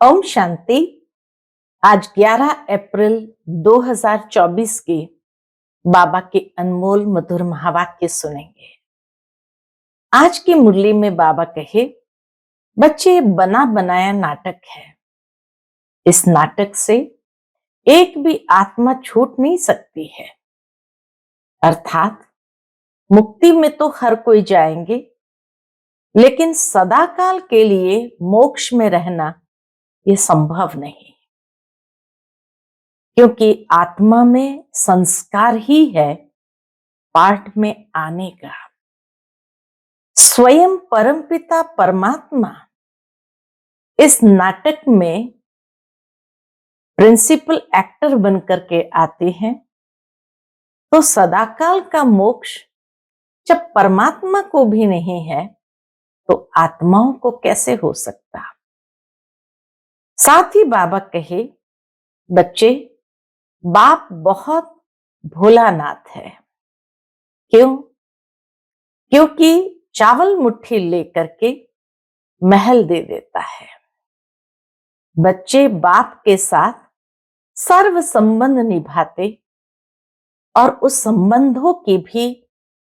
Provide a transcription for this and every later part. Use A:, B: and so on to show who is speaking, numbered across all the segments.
A: ओम शांति। आज 11 अप्रैल 2024 के बाबा के अनमोल मधुर महावाक्य सुनेंगे। आज की मुरली में बाबा कहे, बच्चे, ये बना बनाया नाटक है। इस नाटक से एक भी आत्मा छूट नहीं सकती है। अर्थात मुक्ति में तो हर कोई जाएंगे, लेकिन सदाकाल के लिए मोक्ष में रहना यह संभव नहीं, क्योंकि आत्मा में संस्कार ही है पाठ में आने का। स्वयं परमपिता परमात्मा इस नाटक में प्रिंसिपल एक्टर बनकर के आते हैं, तो सदाकाल का मोक्ष जब परमात्मा को भी नहीं है तो आत्माओं को कैसे हो सकता। साथ ही बाबा कहे, बच्चे, बाप बहुत भोलानाथ है। क्यों? क्योंकि चावल मुट्ठी लेकर के महल दे देता है। बच्चे बाप के साथ सर्व संबंध निभाते और उस संबंधों की भी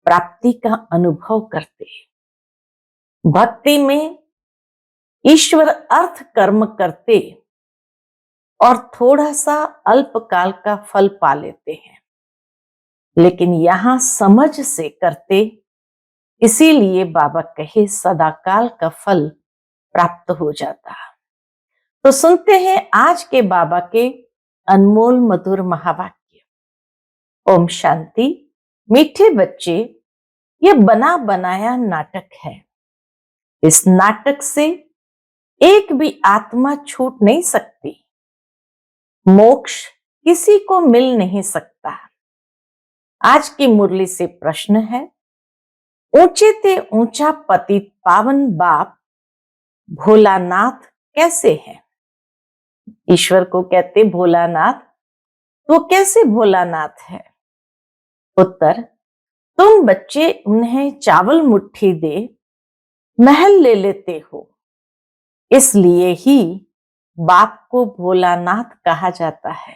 A: प्राप्ति का अनुभव करते। भक्ति में ईश्वर अर्थ कर्म करते और थोड़ा सा अल्पकाल का फल पा लेते हैं, लेकिन यहां समझ से करते, इसीलिए बाबा कहे सदाकाल का फल प्राप्त हो जाता। तो सुनते हैं आज के बाबा के अनमोल मधुर महावाक्य। ओम शांति। मीठे बच्चे, यह बना बनाया नाटक है। इस नाटक से एक भी आत्मा छूट नहीं सकती। मोक्ष किसी को मिल नहीं सकता। आज की मुरली से प्रश्न है, ऊंचे ते ऊंचा पतित पावन बाप भोलानाथ कैसे है? ईश्वर को कहते भोलानाथ, तो कैसे भोलानाथ है? उत्तर, तुम बच्चे उन्हें चावल मुट्ठी दे महल ले लेते हो, इसलिए ही बाप को भोलानाथ कहा जाता है।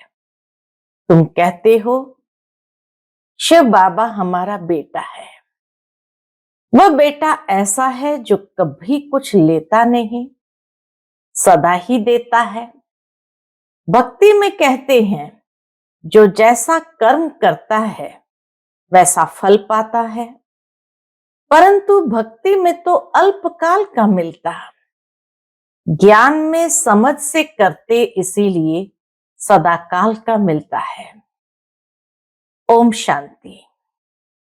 A: तुम कहते हो शिव बाबा हमारा बेटा है। वह बेटा ऐसा है जो कभी कुछ लेता नहीं, सदा ही देता है। भक्ति में कहते हैं, जो जैसा कर्म करता है वैसा फल पाता है, परंतु भक्ति में तो अल्पकाल का मिलता। ज्ञान में समझ से करते, इसीलिए सदाकाल का मिलता है। ओम शांति।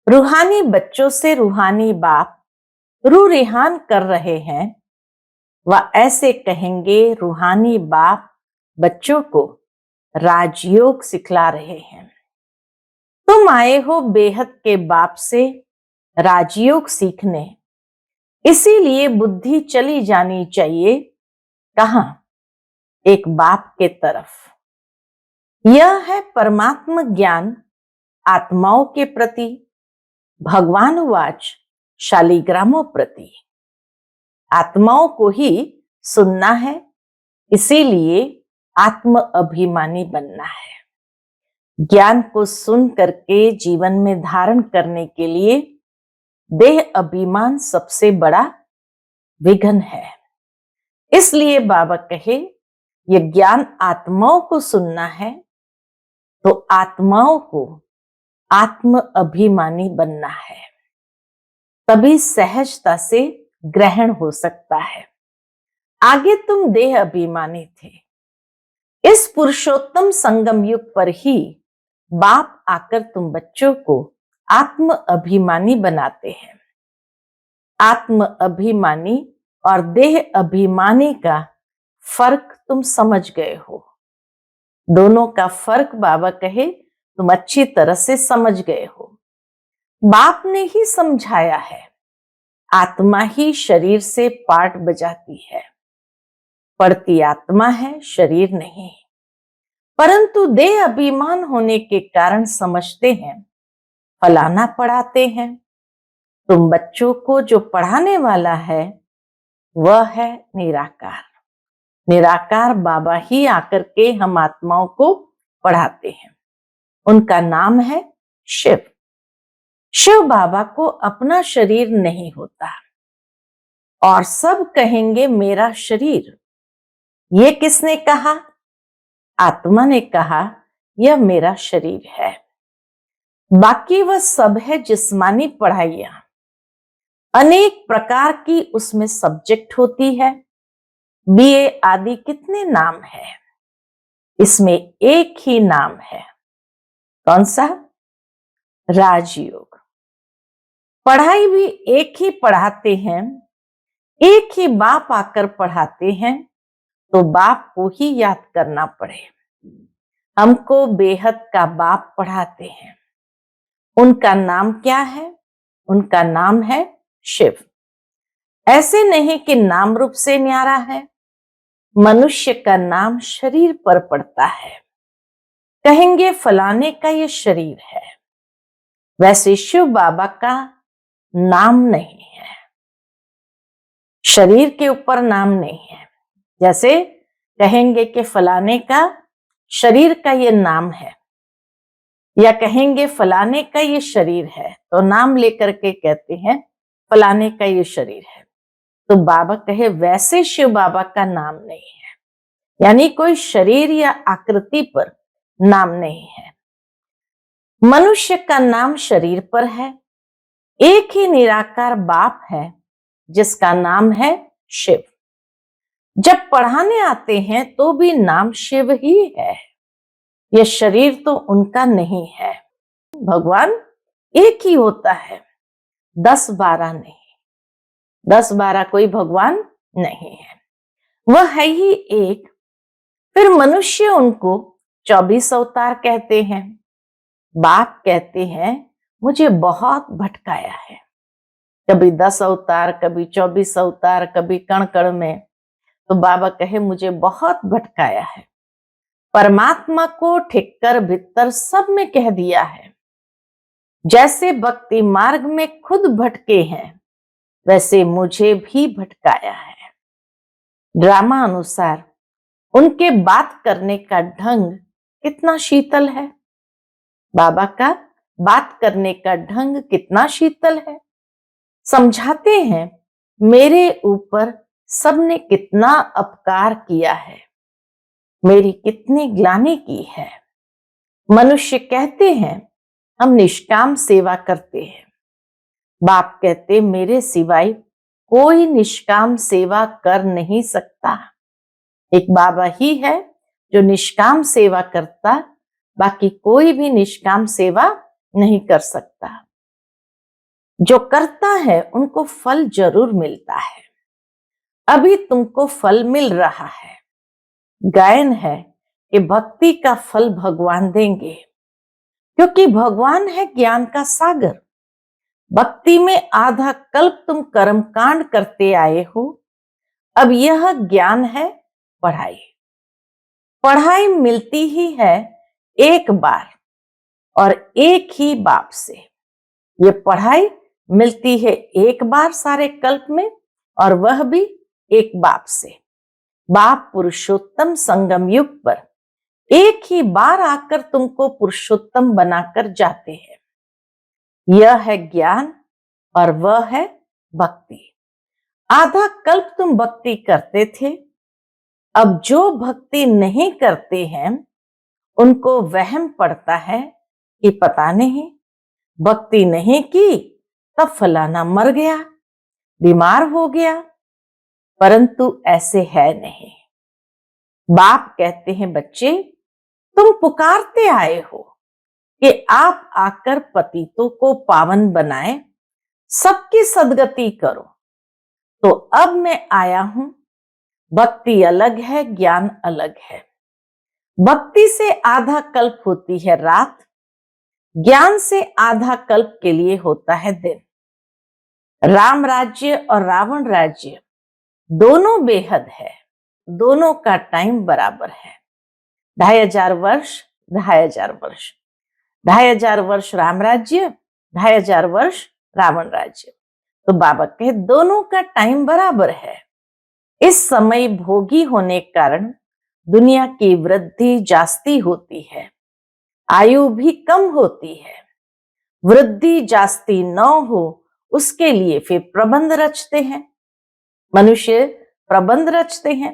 A: रूहानी बच्चों से रूहानी बाप रू रिहान कर रहे हैं। वह ऐसे कहेंगे, रूहानी बाप बच्चों को राजयोग सिखला रहे हैं। तुम आए हो बेहद के बाप से राजयोग सीखने, इसीलिए बुद्धि चली जानी चाहिए कहां? एक बाप के तरफ। यह है परमात्मा ज्ञान आत्माओं के प्रति, भगवान वाच शालिग्रामों प्रति। आत्माओं को ही सुनना है, इसीलिए आत्म अभिमानी बनना है। ज्ञान को सुन करके जीवन में धारण करने के लिए देह अभिमान सबसे बड़ा विघ्न है। इसलिए बाबा कहे, यह ज्ञान आत्माओं को सुनना है तो आत्माओं को आत्म अभिमानी बनना है, तभी सहजता से ग्रहण हो सकता है। आगे तुम देह अभिमानी थे। इस पुरुषोत्तम संगम युग पर ही बाप आकर तुम बच्चों को आत्म अभिमानी बनाते हैं। आत्म अभिमानी और देह अभिमानी का फर्क तुम समझ गए हो। दोनों का फर्क बाबा कहे तुम अच्छी तरह से समझ गए हो। बाप ने ही समझाया है, आत्मा ही शरीर से पाठ बजाती है। पढ़ती आत्मा है, शरीर नहीं। परंतु देह अभिमान होने के कारण समझते हैं फलाना पढ़ाते हैं। तुम बच्चों को जो पढ़ाने वाला है वह है निराकार। निराकार बाबा ही आकर के हम आत्माओं को पढ़ाते हैं। उनका नाम है शिव। शिव बाबा को अपना शरीर नहीं होता और सब कहेंगे मेरा शरीर। ये किसने कहा? आत्मा ने कहा यह मेरा शरीर है। बाकी वह सब है जिस्मानी पढ़ाइयां, अनेक प्रकार की उसमें सब्जेक्ट होती है। बीए आदि कितने नाम है, इसमें एक ही नाम है। कौन सा? राजयोग। पढ़ाई भी एक ही पढ़ाते हैं, एक ही बाप आकर पढ़ाते हैं, तो बाप को ही याद करना पड़े। हमको बेहद का बाप पढ़ाते हैं। उनका नाम क्या है? उनका नाम है शिव। ऐसे नहीं कि नाम रूप से न्यारा है। मनुष्य का नाम शरीर पर पड़ता है, कहेंगे फलाने का ये शरीर है। वैसे शिव बाबा का नाम नहीं है, शरीर के ऊपर नाम नहीं है। जैसे कहेंगे कि फलाने का शरीर का ये नाम है, या कहेंगे फलाने का ये शरीर है, तो नाम लेकर के कहते हैं फलाने का ये शरीर है। तो बाबा कहे वैसे शिव बाबा का नाम नहीं है, यानी कोई शरीर या आकृति पर नाम नहीं है। मनुष्य का नाम शरीर पर है। एक ही निराकार बाप है जिसका नाम है शिव। जब पढ़ाने आते हैं तो भी नाम शिव ही है, यह शरीर तो उनका नहीं है। भगवान एक ही होता है, 10-12 नहीं। 10-12 कोई भगवान नहीं है, वह है ही एक। फिर मनुष्य उनको 24 अवतार कहते हैं। बाप कहते हैं मुझे बहुत भटकाया है, कभी 10 अवतार, कभी 24 अवतार, कभी कण कण में। तो बाबा कहे मुझे बहुत भटकाया है। परमात्मा को ठिक्कर भीतर सब में कह दिया है। जैसे भक्ति मार्ग में खुद भटके हैं, वैसे मुझे भी भटकाया है। ड्रामा अनुसार उनके बात करने का ढंग कितना शीतल है। बाबा का बात करने का ढंग कितना शीतल है। समझाते हैं मेरे ऊपर सबने कितना अपकार किया है, मेरी कितनी ग्लानि की है। मनुष्य कहते हैं हम निष्काम सेवा करते हैं। बाप कहते मेरे सिवाय कोई निष्काम सेवा कर नहीं सकता। एक बाबा ही है जो निष्काम सेवा करता, बाकी कोई भी निष्काम सेवा नहीं कर सकता। जो करता है उनको फल जरूर मिलता है। अभी तुमको फल मिल रहा है। गायन है कि भक्ति का फल भगवान देंगे, क्योंकि भगवान है ज्ञान का सागर। भक्ति में आधा कल्प तुम कर्म कांड करते आए हो। अब यह ज्ञान है पढ़ाई। पढ़ाई मिलती ही है एक बार और एक ही बाप से। ये पढ़ाई मिलती है एक बार सारे कल्प में, और वह भी एक बाप से। बाप पुरुषोत्तम संगम युग पर एक ही बार आकर तुमको पुरुषोत्तम बनाकर जाते हैं। यह है ज्ञान और वह है भक्ति। आधा कल्प तुम भक्ति करते थे, अब जो भक्ति नहीं करते हैं उनको वहम पड़ता है कि पता नहीं भक्ति नहीं की तब फलाना मर गया, बीमार हो गया, परंतु ऐसे है नहीं। बाप कहते हैं बच्चे तुम पुकारते आए हो कि आप आकर पतितों को पावन बनाए, सबकी सदगति करो। तो अब मैं आया हूं। भक्ति अलग है, ज्ञान अलग है। भक्ति से आधा कल्प होती है रात, ज्ञान से आधा कल्प के लिए होता है दिन। राम राज्य और रावण राज्य दोनों बेहद है, दोनों का टाइम बराबर है। 2500 वर्ष, 2500 वर्ष, 2500 वर्ष राम राज्य, 2500 वर्ष रावण राज्य। तो बाबा कहे दोनों का टाइम बराबर है। इस समय भोगी होने के कारण दुनिया की वृद्धि जास्ती होती है, आयु भी कम होती है। वृद्धि जास्ती न हो उसके लिए फिर प्रबंध रचते हैं, मनुष्य प्रबंध रचते हैं।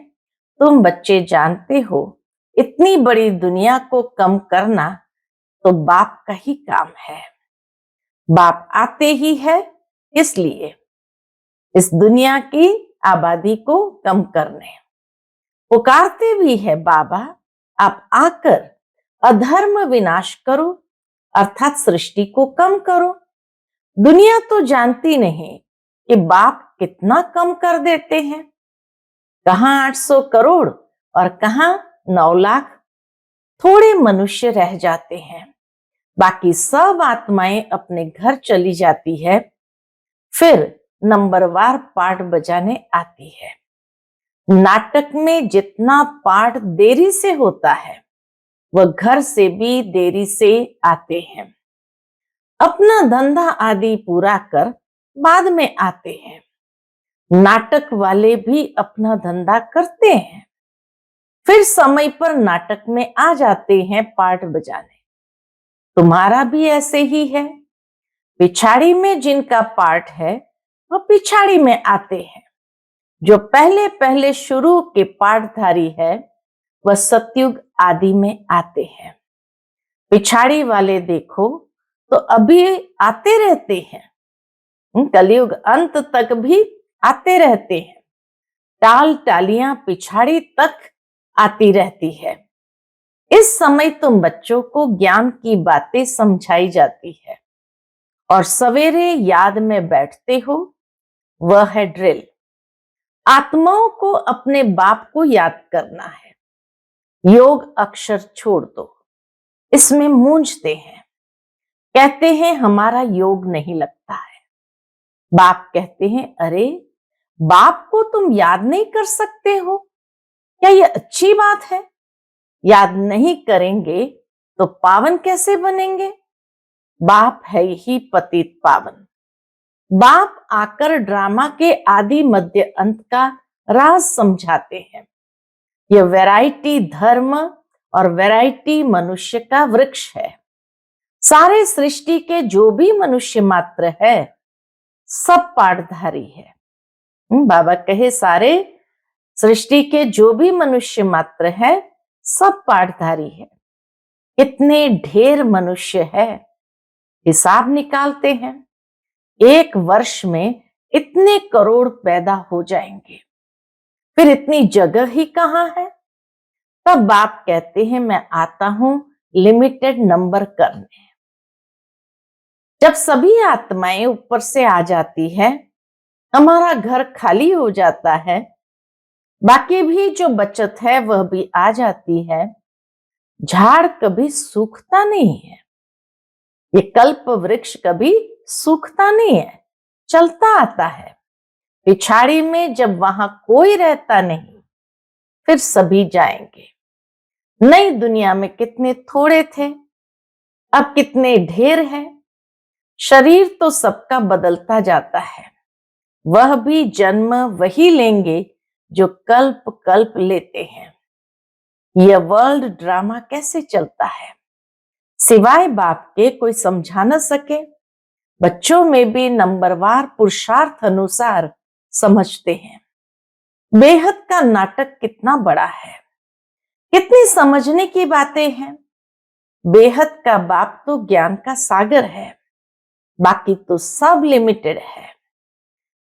A: तुम बच्चे जानते हो, इतनी बड़ी दुनिया को कम करना तो बाप का ही काम है। बाप आते ही है इसलिए इस दुनिया की आबादी को कम करने, पुकारते भी है बाबा आप आकर अधर्म विनाश करो, अर्थात सृष्टि को कम करो। दुनिया तो जानती नहीं कि बाप कितना कम कर देते हैं, कहां 800 करोड़ और कहां 9 लाख। थोड़े मनुष्य रह जाते हैं, बाकी सब आत्माएं अपने घर चली जाती है। फिर नंबरवार पाठ बजाने आती है। नाटक में जितना पाठ देरी से होता है वह घर से भी देरी से आते हैं। अपना धंधा आदि पूरा कर बाद में आते हैं। नाटक वाले भी अपना धंधा करते हैं, फिर समय पर नाटक में आ जाते हैं पाठ बजाने। तुम्हारा भी ऐसे ही है। पिछाड़ी में जिनका पाठ है वह पिछाड़ी में आते हैं। जो पहले पहले शुरू के पाठधारी है वह सतयुग आदि में आते हैं। पिछाड़ी वाले देखो तो अभी आते रहते हैं, कलयुग अंत तक भी आते रहते हैं। टाल टालियां पिछाड़ी तक आती रहती है। इस समय तुम बच्चों को ज्ञान की बातें समझाई जाती है और सवेरे याद में बैठते हो, वह है ड्रिल। आत्माओं को अपने बाप को याद करना है। योग अक्षर छोड़ दो, इसमें मूंझते हैं, कहते हैं हमारा योग नहीं लगता है। बाप कहते हैं अरे बाप को तुम याद नहीं कर सकते हो, क्या यह अच्छी बात है? याद नहीं करेंगे तो पावन कैसे बनेंगे? बाप है ही पतित पावन। बाप आकर ड्रामा के आदि मध्य अंत का राज समझाते हैं। यह वैरायटी धर्म और वैरायटी मनुष्य का वृक्ष है। सारे सृष्टि के जो भी मनुष्य मात्र है सब पाठधारी है। बाबा कहे सारे सृष्टि के जो भी मनुष्य मात्र है सब पाठधारी है। कितने ढेर मनुष्य है, हिसाब निकालते हैं। एक वर्ष में इतने करोड़ पैदा हो जाएंगे, फिर इतनी जगह ही कहां है? तब बाप कहते हैं मैं आता हूं लिमिटेड नंबर करने। जब सभी आत्माएं ऊपर से आ जाती है, हमारा घर खाली हो जाता है, बाकी भी जो बचत है वह भी आ जाती है। झाड़ कभी सूखता नहीं है, ये कल्प वृक्ष कभी सूखता नहीं है, चलता आता है। पिछाड़ी में जब वहां कोई रहता नहीं, फिर सभी जाएंगे। नई दुनिया में कितने थोड़े थे, अब कितने ढेर है। शरीर तो सबका बदलता जाता है, वह भी जन्म वही लेंगे जो कल्प कल्प लेते हैं। यह वर्ल्ड ड्रामा कैसे चलता है, सिवाय बाप के कोई समझा न सके। बच्चों में भी नंबरवार पुरुषार्थ अनुसार समझते हैं। बेहद का नाटक कितना बड़ा है, कितनी समझने की बातें हैं। बेहद का बाप तो ज्ञान का सागर है, बाकी तो सब लिमिटेड है।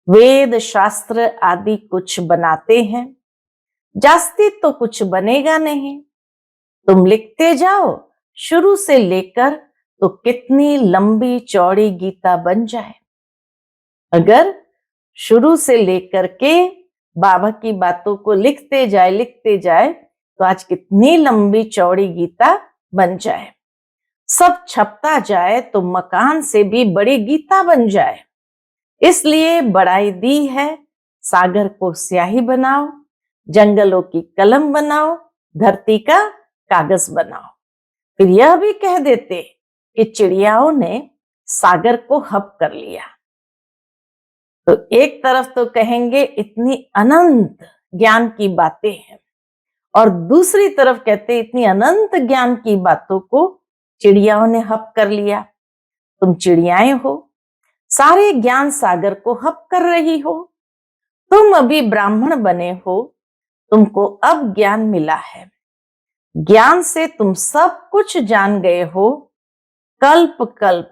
A: वेद शास्त्र आदि कुछ बनाते हैं, जास्ती तो कुछ बनेगा नहीं। तुम लिखते जाओ शुरू से लेकर तो कितनी लंबी चौड़ी गीता बन जाए। अगर शुरू से लेकर के बाबा की बातों को लिखते जाए तो आज कितनी लंबी चौड़ी गीता बन जाए। सब छपता जाए तो मकान से भी बड़ी गीता बन जाए। इसलिए बढ़ाई दी है, सागर को स्याही बनाओ, जंगलों की कलम बनाओ, धरती का कागज बनाओ। फिर यह भी कह देते कि चिड़ियाओं ने सागर को हब कर लिया। तो एक तरफ तो कहेंगे इतनी अनंत ज्ञान की बातें हैं, और दूसरी तरफ कहते इतनी अनंत ज्ञान की बातों को चिड़ियाओं ने हप कर लिया। तुम चिड़ियाएं हो, सारे ज्ञान सागर को हप कर रही हो। तुम अभी ब्राह्मण बने हो, तुमको अब ज्ञान मिला है, ज्ञान से तुम सब कुछ जान गए हो। कल्प कल्प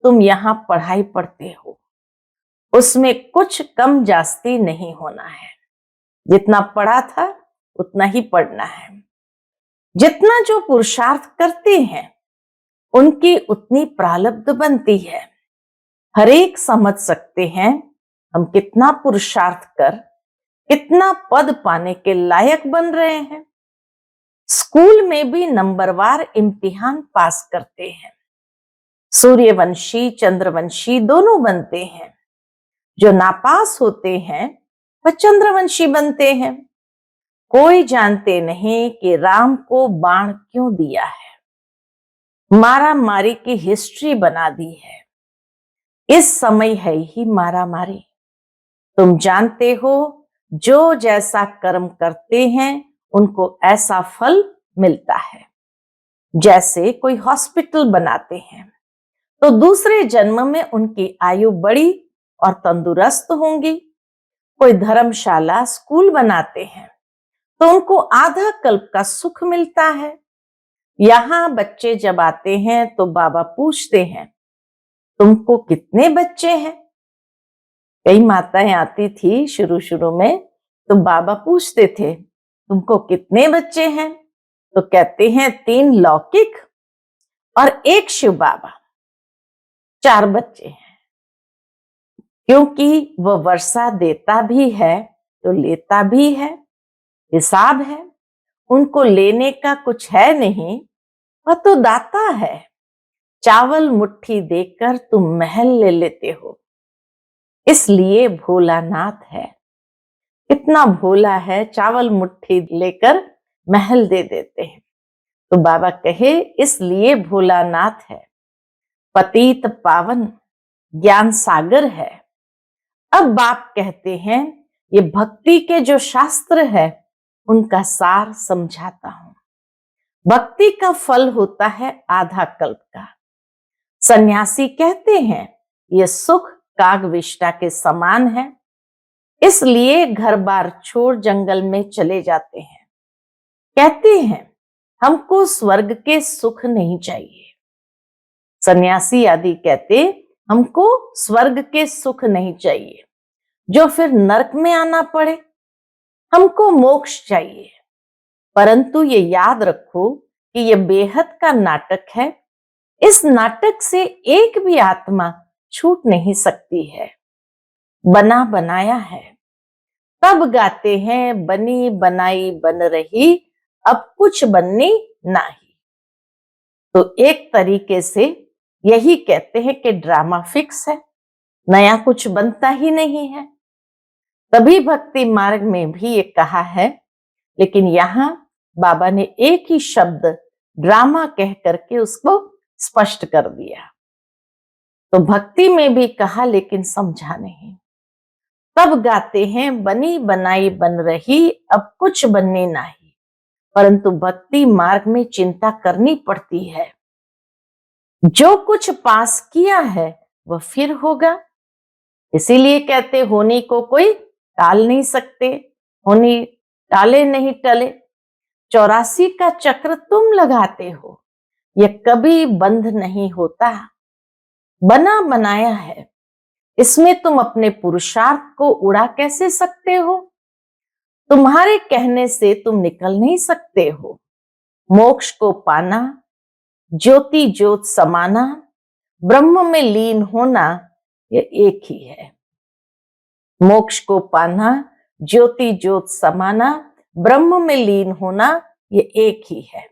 A: तुम यहाँ पढ़ाई पढ़ते हो, उसमें कुछ कम जास्ती नहीं होना है। जितना पढ़ा था उतना ही पढ़ना है। जितना जो पुरुषार्थ करते हैं उनकी उतनी प्रारब्ध बनती है। हर एक समझ सकते हैं हम कितना पुरुषार्थ कर कितना पद पाने के लायक बन रहे हैं। स्कूल में भी नंबरवार इम्तिहान पास करते हैं। सूर्यवंशी चंद्रवंशी दोनों बनते हैं। जो नापास होते हैं वह चंद्रवंशी बनते हैं। कोई जानते नहीं कि राम को बाण क्यों दिया है। मारा मारी की हिस्ट्री बना दी है। इस समय है ही मारा मारी। तुम जानते हो जो जैसा कर्म करते हैं उनको ऐसा फल मिलता है। जैसे कोई हॉस्पिटल बनाते हैं तो दूसरे जन्म में उनकी आयु बड़ी और तंदुरुस्त होंगी। कोई धर्मशाला स्कूल बनाते हैं तो उनको आधा कल्प का सुख मिलता है। यहाँ बच्चे जब आते हैं तो बाबा पूछते हैं तुमको कितने बच्चे हैं। कई माताएं आती थी शुरू शुरू में तो बाबा पूछते थे तुमको कितने बच्चे हैं, तो कहते हैं 3 लौकिक और 1 शिव बाबा, 4 बच्चे हैं। क्योंकि वह वर्षा देता भी है तो लेता भी है, हिसाब है। उनको लेने का कुछ है नहीं, वह तो दाता है। चावल मुट्ठी देकर तुम महल ले लेते हो, इसलिए भोलानाथ है। कितना भोला है, चावल मुट्ठी लेकर महल दे देते हैं। तो बाबा कहे इसलिए भोलानाथ है, पतित पावन ज्ञान सागर है। अब बाप कहते हैं ये भक्ति के जो शास्त्र है उनका सार समझाता हूं। भक्ति का फल होता है आधा कल्प का। सन्यासी कहते हैं ये सुख कागविष्टा के समान है, इसलिए घर बार छोड़ जंगल में चले जाते हैं। कहते हैं हमको स्वर्ग के सुख नहीं चाहिए। सन्यासी आदि कहते हमको स्वर्ग के सुख नहीं चाहिए जो फिर नरक में आना पड़े, हमको मोक्ष चाहिए। परंतु ये याद रखो कि ये बेहद का नाटक है। इस नाटक से एक भी आत्मा छूट नहीं सकती है। बना बनाया है। तब गाते हैं बनी बनाई बन रही, अब कुछ बननी नहीं। तो एक तरीके से यही कहते हैं कि ड्रामा फिक्स है, नया कुछ बनता ही नहीं है। तभी भक्ति मार्ग में भी ये कहा है, लेकिन यहां बाबा ने एक ही शब्द ड्रामा कह करके उसको स्पष्ट कर दिया। तो भक्ति में भी कहा लेकिन समझा नहीं। तब गाते हैं बनी बनाई बन रही, अब कुछ बनने नहीं। परंतु भक्ति मार्ग में चिंता करनी पड़ती है। जो कुछ पास किया है वह फिर होगा। इसीलिए कहते होने को कोई टाल नहीं सकते, होनी टाले नहीं टले। 84 का चक्र तुम लगाते हो, यह कभी बंद नहीं होता। बना बनाया है, इसमें तुम अपने पुरुषार्थ को उड़ा कैसे सकते हो। तुम्हारे कहने से तुम निकल नहीं सकते हो। मोक्ष को पाना, ज्योति ज्योत समाना, ब्रह्म में लीन होना, यह एक ही है। मोक्ष को पाना, ज्योति ज्योत समाना, ब्रह्म में लीन होना, ये एक ही है।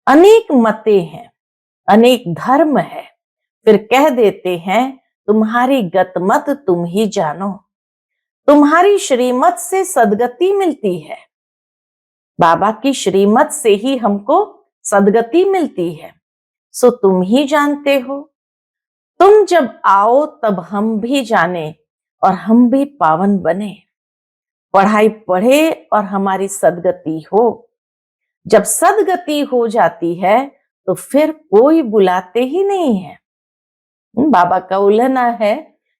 A: अनेक मतें हैं, अनेक धर्म है, फिर कह देते हैं तुम्हारी गत मत तुम ही जानो। तुम्हारी श्रीमत से सदगति मिलती है। बाबा की श्रीमत से ही हमको सदगति मिलती है, सो तुम ही जानते हो। तुम जब आओ तब हम भी जाने और हम भी पावन बने। पढ़ाई पढ़े और हमारी सदगति हो। जब सदगति हो जाती है तो फिर कोई बुलाते ही नहीं है। बाबा का उल्लेख है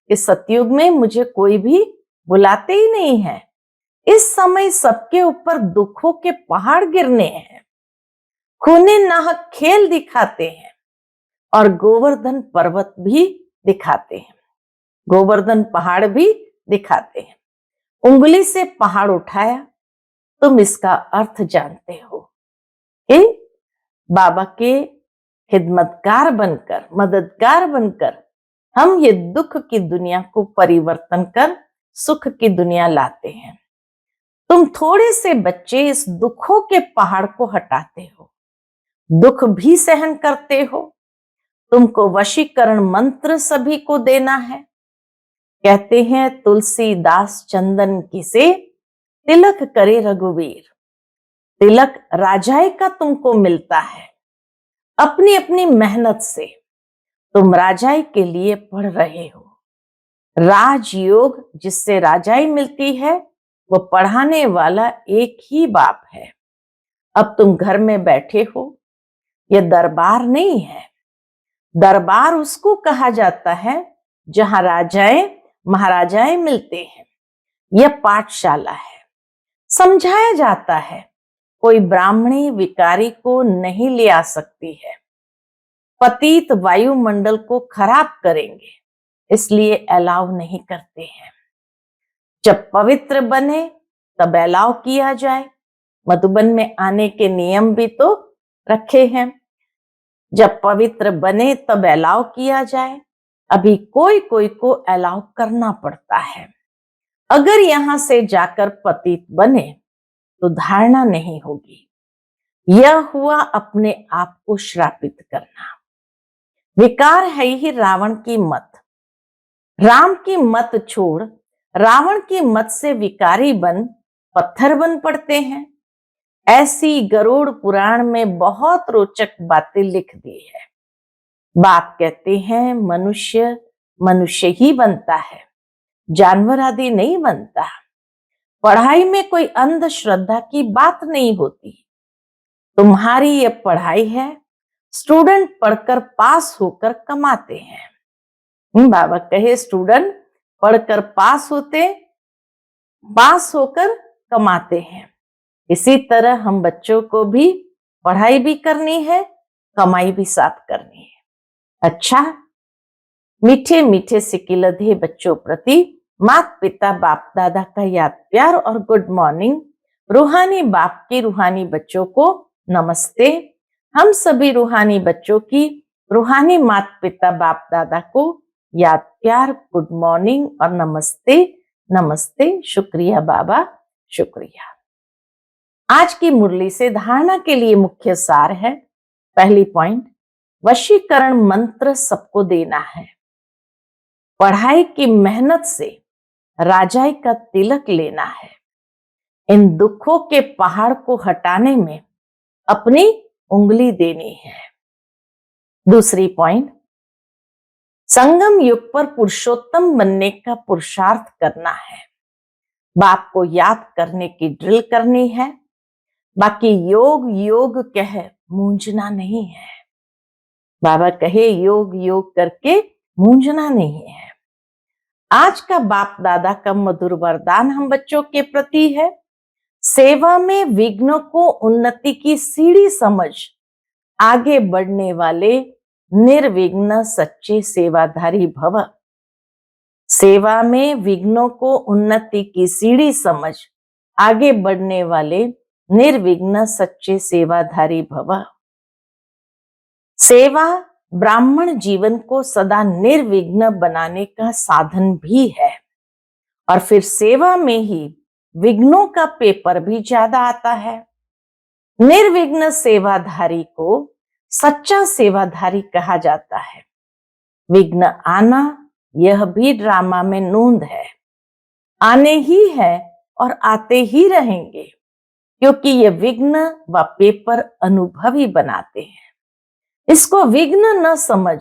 A: कि सतयुग में मुझे कोई भी बुलाते ही नहीं है। इस समय सबके ऊपर दुखों के पहाड़ गिरने हैं, खूने नाहक खेल दिखाते हैं और गोवर्धन पर्वत भी दिखाते हैं, गोवर्धन पहाड़ भी दिखाते हैं। उंगली से पहाड़ उठाया, तुम इसका अर्थ जानते हो कि बाबा के खिदमतगार बनकर, मददगार बनकर हम ये दुख की दुनिया को परिवर्तन कर सुख की दुनिया लाते हैं। तुम थोड़े से बच्चे इस दुखों के पहाड़ को हटाते हो, दुख भी सहन करते हो। तुमको वशीकरण मंत्र सभी को देना है। कहते हैं तुलसीदास चंदन की से तिलक करे रघुवीर। तिलक राजाए का तुमको मिलता है। अपनी अपनी मेहनत से तुम राजाई के लिए पढ़ रहे हो। राजयोग जिससे राजाई मिलती है वो पढ़ाने वाला एक ही बाप है। अब तुम घर में बैठे हो, यह दरबार नहीं है। दरबार उसको कहा जाता है जहां राजाएं महाराजाएं मिलते हैं। यह पाठशाला है। समझाया जाता है कोई ब्राह्मणी विकारी को नहीं ले आ सकती है। पतित वायुमंडल को खराब करेंगे, इसलिए अलाउ नहीं करते हैं। जब पवित्र बने तब अलाउ किया जाए। मधुबन में आने के नियम भी तो रखे हैं। जब पवित्र बने तब अलाउ किया जाए। अभी कोई कोई को अलाउ करना पड़ता है। अगर यहां से जाकर पतित बने तो धारणा नहीं होगी। यह हुआ अपने आप को श्रापित करना। विकार है ही रावण की मत। राम की मत छोड़ रावण की मत से विकारी बन पत्थर बन पड़ते हैं। ऐसी गरुड़ पुराण में बहुत रोचक बातें लिख दी है। बाप कहते हैं मनुष्य मनुष्य ही बनता है, जानवर आदि नहीं बनता। पढ़ाई में कोई अंधश्रद्धा की बात नहीं होती। तुम्हारी ये पढ़ाई है, स्टूडेंट पढ़कर पास होकर कमाते हैं। बाबा कहे स्टूडेंट पढ़कर पास होकर कमाते हैं। इसी तरह हम बच्चों को भी पढ़ाई भी करनी है, कमाई भी साथ करनी है। अच्छा, मीठे मीठे सिकिलधे बच्चों प्रति माता पिता बाप दादा का याद प्यार और गुड मॉर्निंग। रूहानी बाप की रूहानी बच्चों को नमस्ते। हम सभी रूहानी बच्चों की रूहानी माता पिता बाप दादा को याद प्यार, गुड मॉर्निंग और नमस्ते। नमस्ते, शुक्रिया बाबा, शुक्रिया। आज की मुरली से धारणा के लिए मुख्य सार है। पहली पॉइंट, वशीकरण मंत्र सबको देना है। पढ़ाई की मेहनत से राजाई का तिलक लेना है। इन दुखों के पहाड़ को हटाने में अपनी उंगली देनी है। दूसरी पॉइंट, संगम युग पर पुरुषोत्तम बनने का पुरुषार्थ करना है। बाप को याद करने की ड्रिल करनी है। बाकी योग योग कह मूंझना नहीं है। बाबा कहे योग योग करके मूंझना नहीं है। आज का बाप दादा का मधुर वरदान हम बच्चों के प्रति है। सेवा में विघ्नों को उन्नति की सीढ़ी समझ आगे बढ़ने वाले निर्विघ्न सच्चे सेवाधारी भव। सेवा में विघ्नों को उन्नति की सीढ़ी समझ आगे बढ़ने वाले निर्विघ्न सच्चे सेवाधारी भव। सेवा ब्राह्मण जीवन को सदा निर्विघ्न बनाने का साधन भी है। और फिर सेवा में ही विघ्नों का पेपर भी ज्यादा आता है। निर्विघ्न सेवाधारी को सच्चा सेवाधारी कहा जाता है। विघ्न आना यह भी ड्रामा में नोंद है। आने ही है और आते ही रहेंगे, क्योंकि ये विघ्न व पेपर अनुभवी बनाते हैं। इसको विघ्न न समझ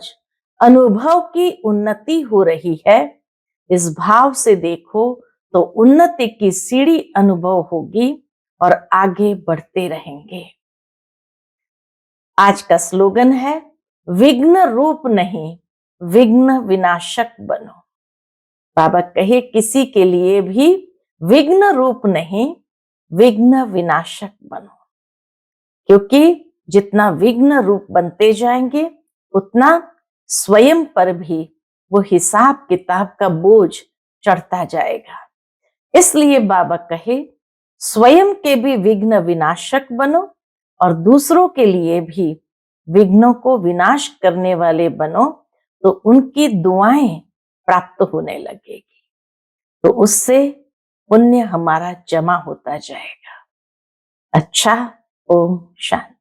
A: अनुभव की उन्नति हो रही है, इस भाव से देखो तो उन्नति की सीढ़ी अनुभव होगी और आगे बढ़ते रहेंगे। आज का स्लोगन है, विघ्न रूप नहीं, विघ्न विनाशक बनो। बाबा कहे किसी के लिए भी विघ्न रूप नहीं, विघ्न विनाशक बनो, क्योंकि जितना विघ्न रूप बनते जाएंगे उतना स्वयं पर भी वो हिसाब किताब का बोझ चढ़ता जाएगा। इसलिए बाबा कहे स्वयं के भी विघ्न विनाशक बनो और दूसरों के लिए भी विघ्नों को विनाश करने वाले बनो, तो उनकी दुआएं प्राप्त होने लगेगी, तो उससे पुण्य हमारा जमा होता जाएगा। अच्छा, ओम शांति।